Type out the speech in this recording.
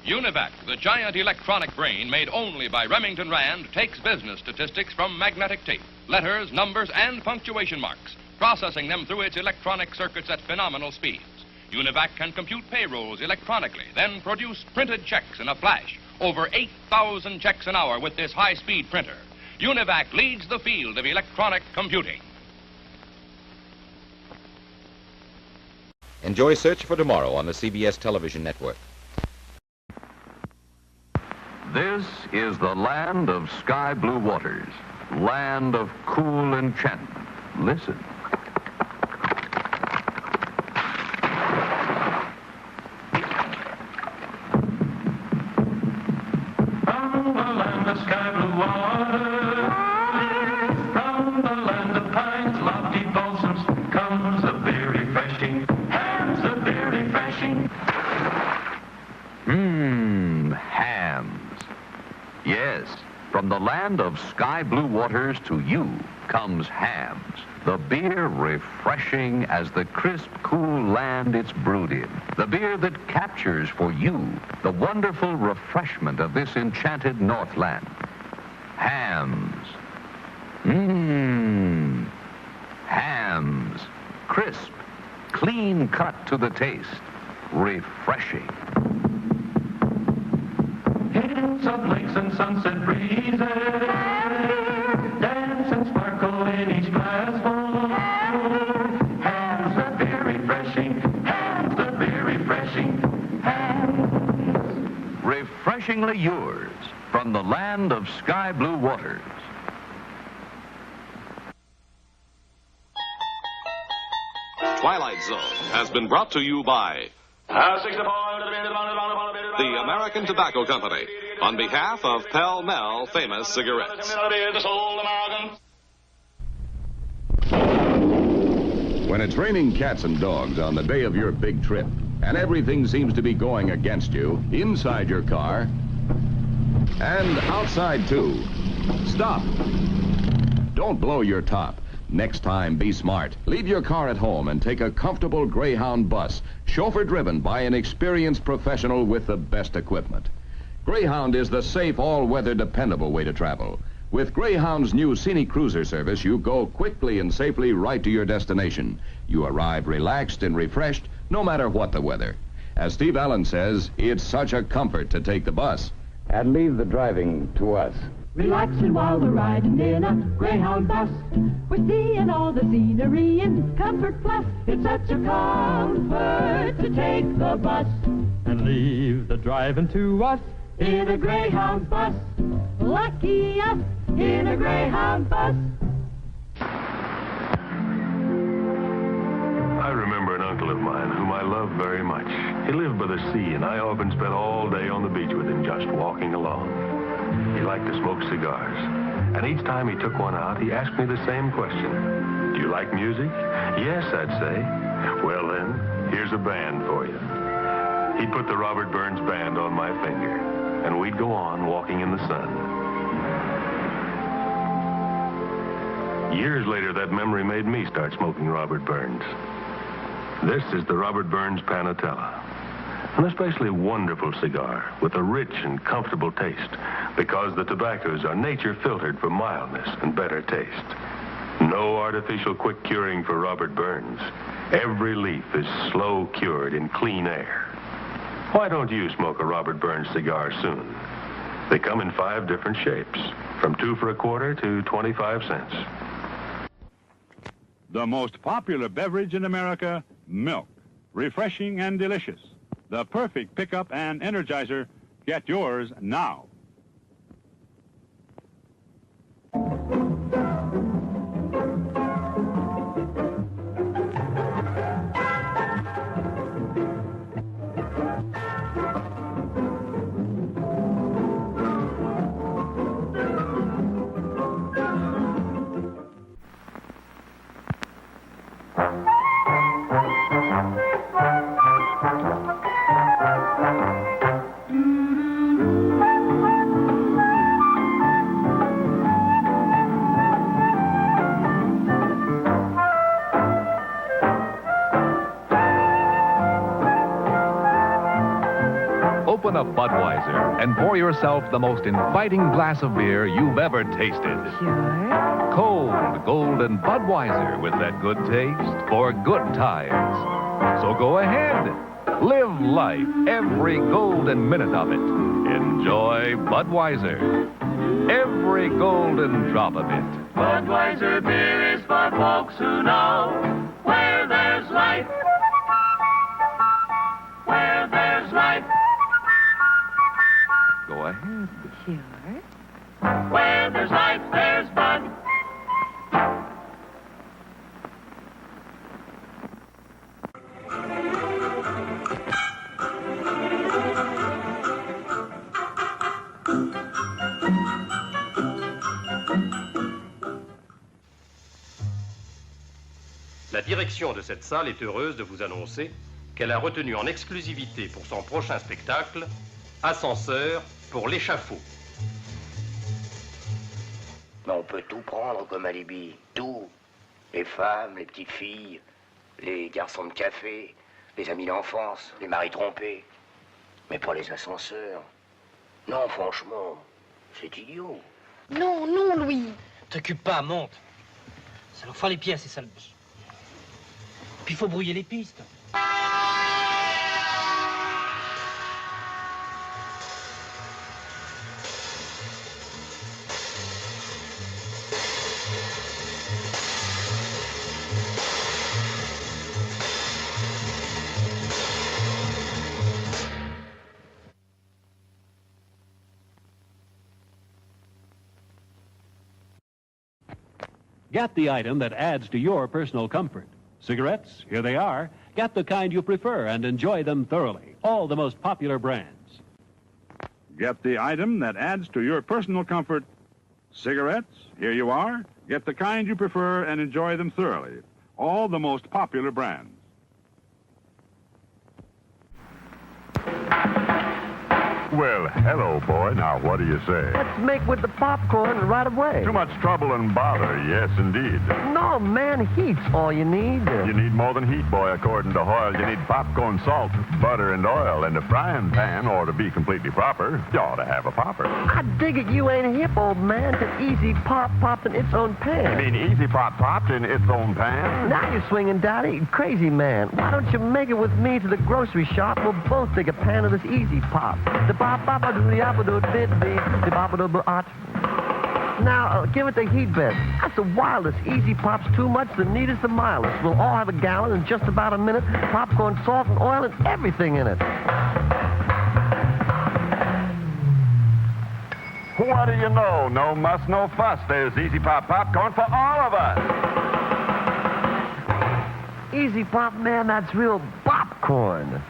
Univac, the giant electronic brain made only by Remington Rand, takes business statistics from magnetic tape, letters, numbers, and punctuation marks, processing them through its electronic circuits at phenomenal speeds. Univac can compute payrolls electronically, then produce printed checks in a flash. Over 8,000 checks an hour with this high-speed printer. Univac leads the field of electronic computing. Enjoy Search for Tomorrow on the CBS television network. This is the land of sky blue waters, land of cool enchantment. Listen. From the land of sky blue waters, from the land of pines, lofty balsams, comes a beer refreshing, Hamm's a beer refreshing. Hamm's. Yes, from the land of sky blue waters to you comes Hamm's, the beer refreshing as the crisp, cool land it's brewed in. The beer that captures for you the wonderful refreshment of this enchanted Northland. Hamm's. Hamm's. Crisp, clean cut to the taste. Refreshing. Hills of lakes and sunset breezes, dance and sparkle in each glassful. Hamm's a beer refreshing, Hamm's a beer refreshing, Hamm's. Refreshingly yours from the land of sky blue waters. Twilight Zone has been brought to you by the American Tobacco Company, on behalf of Pall Mall famous cigarettes. When it's raining cats and dogs on the day of your big trip, and everything seems to be going against you, inside your car, and outside too, stop. Don't blow your top. Next time, be smart. Leave your car at home and take a comfortable Greyhound bus, chauffeur-driven by an experienced professional with the best equipment. Greyhound is the safe, all-weather, dependable way to travel. With Greyhound's new scenic cruiser service, you go quickly and safely right to your destination. You arrive relaxed and refreshed, no matter what the weather. As Steve Allen says, it's such a comfort to take the bus. And leave the driving to us. Relaxing while we're riding in a Greyhound bus. We're seeing all the scenery in Comfort Plus. It's such a comfort to take the bus. And leave the driving to us in a Greyhound bus. Lucky us in a Greyhound bus. I remember an uncle of mine whom I loved very much. He lived by the sea, and I often spent all day on the beach with him just walking along. He liked to smoke cigars, and each time he took one out, he asked me the same question. Do you like music? Yes, I'd say. Well then, here's a band for you. He'd put the Robert Burns band on my finger, and we'd go on walking in the sun. Years later, that memory made me start smoking Robert Burns. This is the Robert Burns Panatella. An especially wonderful cigar with a rich and comfortable taste because the tobaccos are nature filtered for mildness and better taste. No artificial quick curing for Robert Burns. Every leaf is slow cured in clean air. Why don't you smoke a Robert Burns cigar soon? They come in 5 different shapes, from 2 for a quarter to 25 cents. The most popular beverage in America, milk. Refreshing and delicious. The perfect pickup and energizer. Get yours now. Open a Budweiser and pour yourself the most inviting glass of beer you've ever tasted. Sure. Cold, golden Budweiser with that good taste for good times. So go ahead. Live life, every golden minute of it. Enjoy Budweiser. Every golden drop of it. Budweiser beer is for folks who know where there's life. Where there's life. Go ahead. Sure. Where there's life, there's Bud. La direction de cette salle est heureuse de vous annoncer qu'elle a retenu en exclusivité pour son prochain spectacle Ascenseur pour l'échafaud. Mais on peut tout prendre comme alibi, tout. Les femmes, les petites filles, les garçons de café, les amis d'enfance, les maris trompés. Mais pas les ascenseurs. Non, franchement, c'est idiot. Non, non, Louis. T'occupe pas, monte. Ça leur fera les pieds à ces sales biches. Puis il faut brouiller les pistes. Get the item that adds to your personal comfort. Cigarettes, here they are. Get the kind you prefer and enjoy them thoroughly. All the most popular brands. Get the item that adds to your personal comfort. Cigarettes, here you are. Get the kind you prefer and enjoy them thoroughly. All the most popular brands. Well, hello, boy. Now, what do you say? Let's make with the popcorn right away. Too much trouble and bother, yes, indeed. No, man, heat's all you need. You need more than heat, boy, according to Hoyle. You need popcorn, salt, butter, and oil. And a frying pan ought to be completely proper. You ought to have a popper. I dig it you ain't hip, old man, to Easy Pop popped in its own pan. You mean Easy Pop popped in its own pan? Now you're swinging, Daddy. Crazy man. Why don't you make it with me to the grocery shop? We'll both take a pan of this Easy Pop. Now, give it the heat bed. That's the wildest. Easy Pop's too much, the neatest, the mildest. We'll all have a gallon in just about a minute. Popcorn, salt, and oil, and everything in it. What do you know? No muss, no fuss. There's Easy Pop popcorn for all of us. Easy Pop, man, that's real popcorn.